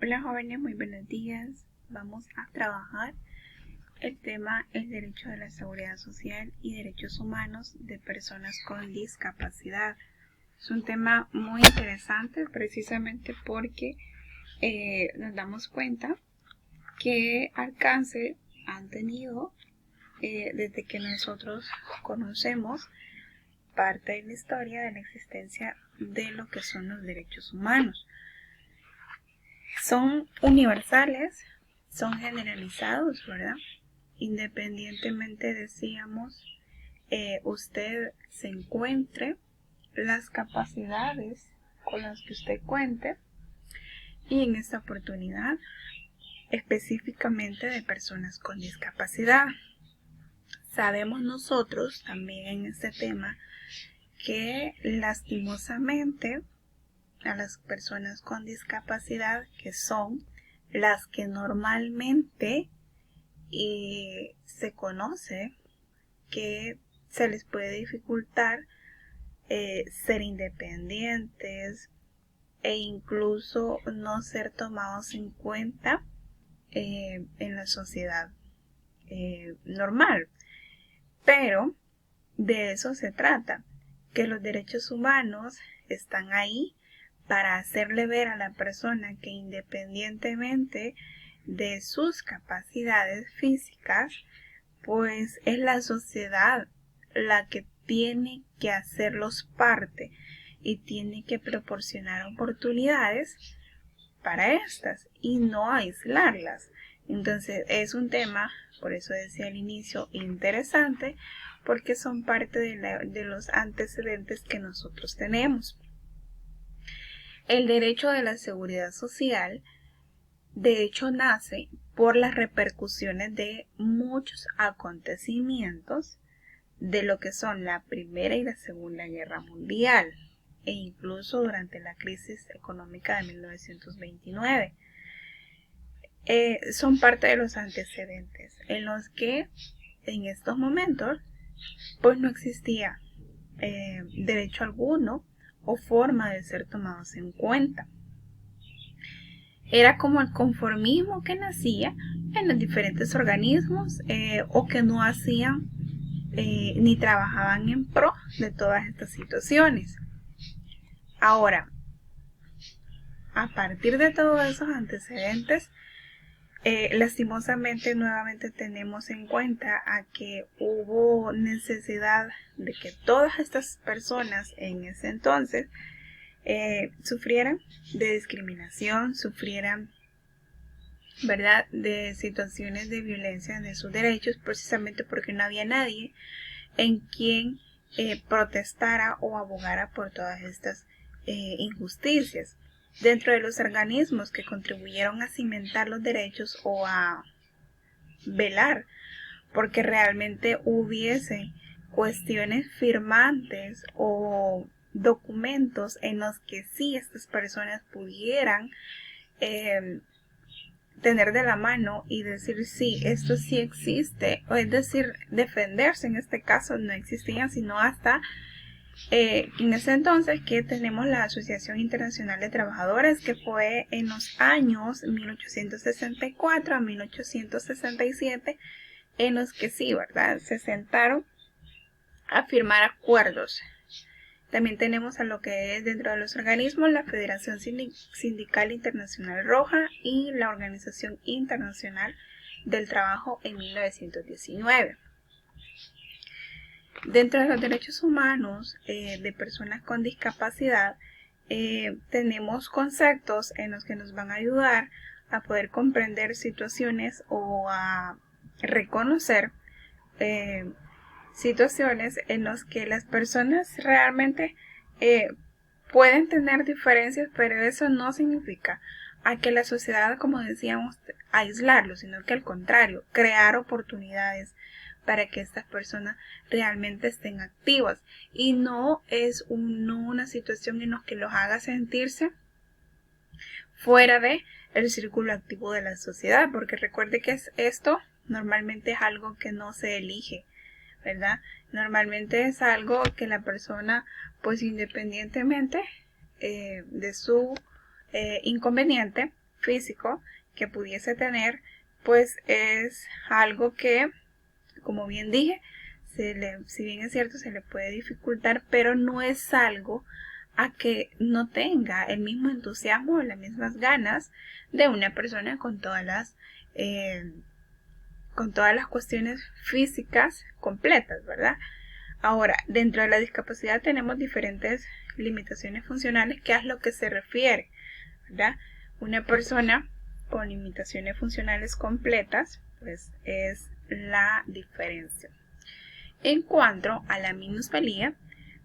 Hola jóvenes, muy buenos días. Vamos a trabajar el tema el derecho de la seguridad social y derechos humanos de personas con discapacidad. Es un tema muy interesante precisamente porque nos damos cuenta qué alcance han tenido desde que nosotros conocemos parte de la historia de la existencia de lo que son los derechos humanos. Son universales, son generalizados, ¿verdad? Independientemente, decíamos, usted se encuentre, las capacidades con las que usted cuente, y en esta oportunidad específicamente de personas con discapacidad. Sabemos nosotros también en este tema que lastimosamente a las personas con discapacidad, que son las que normalmente se conoce que se les puede dificultar ser independientes e incluso no ser tomados en cuenta en la sociedad normal. Pero de eso se trata, que los derechos humanos están ahí para hacerle ver a la persona que independientemente de sus capacidades físicas, pues es la sociedad la que tiene que hacerlos parte y tiene que proporcionar oportunidades para estas y no aislarlas. Entonces es un tema, por eso decía al inicio, interesante, porque son parte de los antecedentes que nosotros tenemos. El derecho de la seguridad social, de hecho, nace por las repercusiones de muchos acontecimientos de lo que son la Primera y la Segunda Guerra Mundial e incluso durante la crisis económica de 1929. Son parte de los antecedentes en los que en estos momentos pues no existía derecho alguno o forma de ser tomados en cuenta. Era como el conformismo que nacía en los diferentes organismos o que no hacían ni trabajaban en pro de todas estas situaciones. Ahora, a partir de todos esos antecedentes, lastimosamente nuevamente tenemos en cuenta a que hubo necesidad de que todas estas personas en ese entonces sufrieran de discriminación, sufrieran, ¿verdad?, de situaciones de violencia de sus derechos, precisamente porque no había nadie en quien protestara o abogara por todas estas injusticias. Dentro de los organismos que contribuyeron a cimentar los derechos o a velar porque realmente hubiese cuestiones firmantes o documentos en los que sí estas personas pudieran tener de la mano y decir sí, esto sí existe, o es decir, defenderse. En este caso no existían sino hasta en ese entonces que tenemos la Asociación Internacional de Trabajadores, que fue en los años 1864 a 1867 en los que sí, ¿verdad?, se sentaron a firmar acuerdos. También tenemos a lo que es dentro de los organismos la Federación Sindical Internacional Roja y la Organización Internacional del Trabajo en 1919. Dentro de los derechos humanos de personas con discapacidad, tenemos conceptos en los que nos van a ayudar a poder comprender situaciones o a reconocer situaciones en las que las personas realmente pueden tener diferencias, pero eso no significa a que la sociedad, como decíamos, aislarlo, sino que al contrario, crear oportunidades para que estas personas realmente estén activas y no es una situación en la que los haga sentirse fuera de el círculo activo de la sociedad, porque recuerde que esto normalmente es algo que no se elige, ¿verdad? Normalmente es algo que la persona, pues independientemente de su inconveniente, físico que pudiese tener, pues es algo que, como bien dije, si bien es cierto, se le puede dificultar, pero no es algo a que no tenga el mismo entusiasmo o las mismas ganas de una persona con todas las cuestiones físicas completas, ¿verdad? Ahora, dentro de la discapacidad tenemos diferentes limitaciones funcionales, que es lo que se refiere, ¿verdad? Una persona con limitaciones funcionales completas, pues es la diferencia. En cuanto a la minusvalía,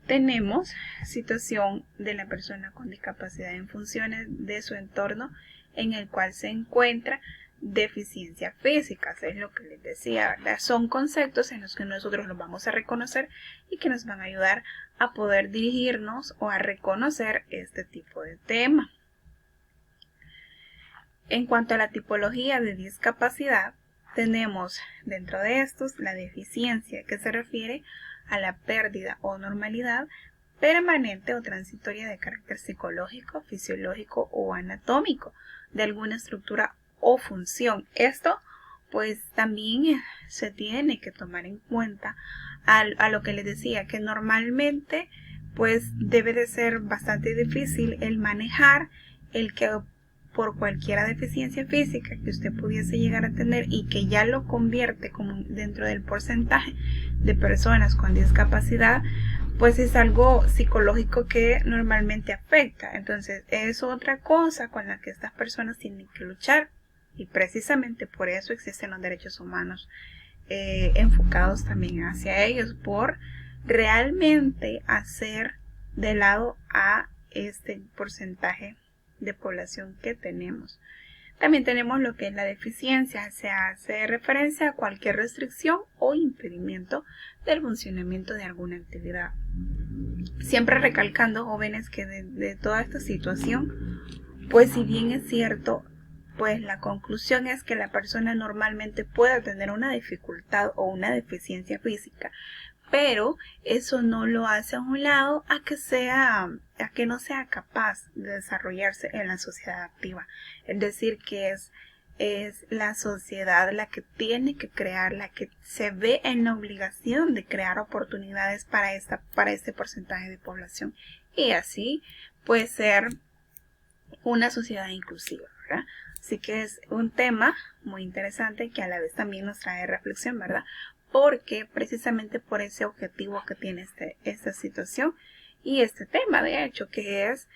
tenemos situación de la persona con discapacidad en funciones de su entorno en el cual se encuentra deficiencia física, es lo que les decía, ¿verdad? Son conceptos en los que nosotros los vamos a reconocer y que nos van a ayudar a poder dirigirnos o a reconocer este tipo de tema. En cuanto a la tipología de discapacidad, tenemos dentro de estos la deficiencia, que se refiere a la pérdida o normalidad permanente o transitoria de carácter psicológico, fisiológico o anatómico de alguna estructura o función. Esto pues también se tiene que tomar en cuenta a lo que les decía, que normalmente pues debe de ser bastante difícil el manejar el que por cualquier deficiencia física que usted pudiese llegar a tener y que ya lo convierte como dentro del porcentaje de personas con discapacidad, pues es algo psicológico que normalmente afecta. Entonces es otra cosa con la que estas personas tienen que luchar, y precisamente por eso existen los derechos humanos enfocados también hacia ellos, por realmente hacer de lado a este porcentaje de población que tenemos. También tenemos lo que es la deficiencia, se hace referencia a cualquier restricción o impedimento del funcionamiento de alguna actividad. Siempre recalcando, jóvenes, que de toda esta situación, pues si bien es cierto, pues la conclusión es que la persona normalmente puede tener una dificultad o una deficiencia física, pero eso no lo hace a un lado a que no sea capaz de desarrollarse en la sociedad activa. Es decir, que es la sociedad la que tiene que crear, la que se ve en la obligación de crear oportunidades para este porcentaje de población, y así puede ser una sociedad inclusiva, ¿verdad? Así que es un tema muy interesante que a la vez también nos trae reflexión, ¿verdad? Porque precisamente por ese objetivo que tiene esta situación y este tema, de hecho, que es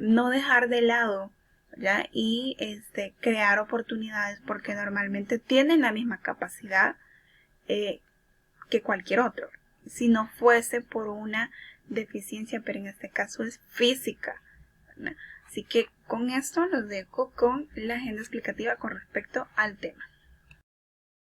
no dejar de lado, ¿ya? Y crear oportunidades, porque normalmente tienen la misma capacidad que cualquier otro, si no fuese por una deficiencia, pero en este caso es física, ¿verdad? Así que con esto los dejo con la agenda explicativa con respecto al tema.